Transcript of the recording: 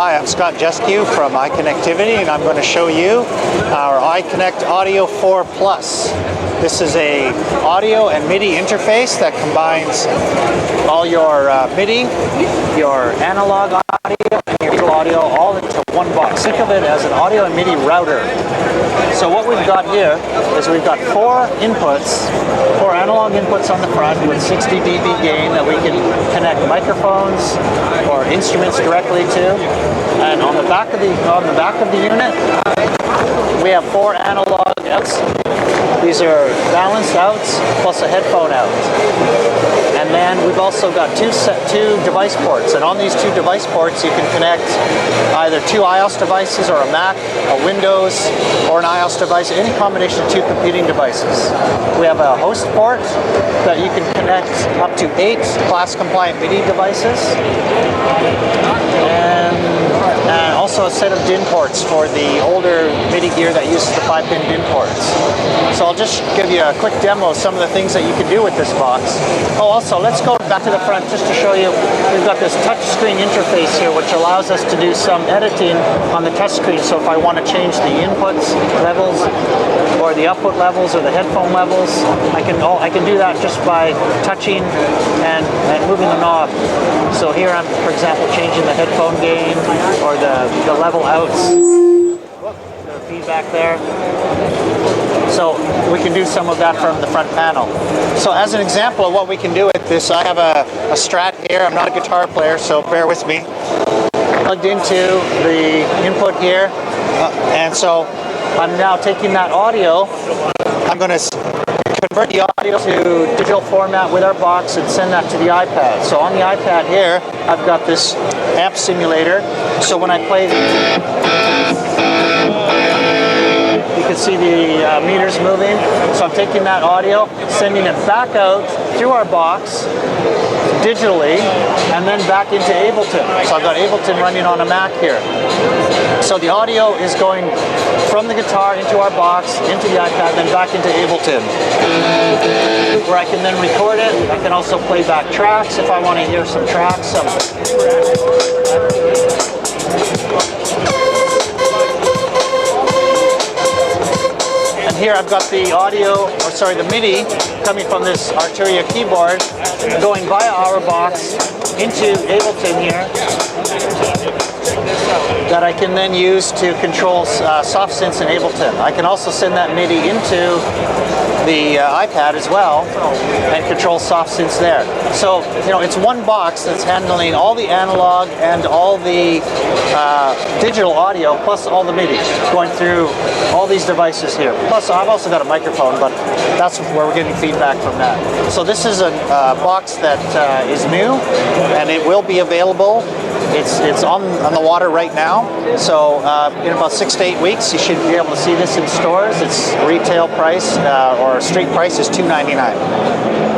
Hi, I'm Scott Jeskew from iConnectivity, and I'm going to show you our iConnectAUDIO4 Plus. This is a audio and MIDI interface that combines all your MIDI, your analog audio, and your digital audio all into one box. Think of it as an audio and MIDI router. So what we've got here is we've got four analog inputs on the front with 60 dB gain that we can connect microphones or instruments directly to. And on the back of the unit, we have four analog outs. These are balanced outs plus a headphone out. And then we've also got two device ports. And on these two device ports, you can connect either two iOS devices or a Mac, a Windows, or an iOS device, any combination of two competing devices. We have a host port that you can connect up to 8 class-compliant MIDI devices. And also a set of DIN ports for the older MIDI gear that uses the 5-pin DIN ports. So I'll just give you a quick demo of some of the things that you can do with this box. Oh, also, let's go back to the front just to show you. We've got this touchscreen interface here, which allows us to do some editing on the touchscreen. So if I want to change the inputs levels or the output levels or the headphone levels, I can do that just by touching and moving the knob. So here I'm, for example, changing the headphone gain or the level outs. The feedback there. So we can do some of that from the front panel. So as an example of what we can do with this, I have a Strat here. I'm not a guitar player, so bear with me. Plugged into the input here, and so I'm now taking that audio. I'm going to convert the audio to digital format with our box and send that to the iPad. So on the iPad here, I've got this amp simulator. So when I play, you can see the meters moving. So I'm taking that audio, sending it back out through our box digitally, and then back into Ableton. So I've got Ableton running on a Mac here. So the audio is going from the guitar into our box, into the iPad, then back into Ableton, where I can then record it. I can also play back tracks if I want to hear some tracks. And here I've got the the MIDI coming from this Arturia keyboard, going via our box into Ableton here, that I can then use to control soft synths in Ableton. I can also send that MIDI into the iPad as well and control soft synths there. So, it's one box that's handling all the analog and all the digital audio, plus all the MIDI going through all these devices here. Plus, I've also got a microphone, but that's where we're getting feedback from that. So this is a box that is new, and it will be available. It's on the water right now, so in about 6 to 8 weeks you should be able to see this in stores. Its retail price or street price is $2.99.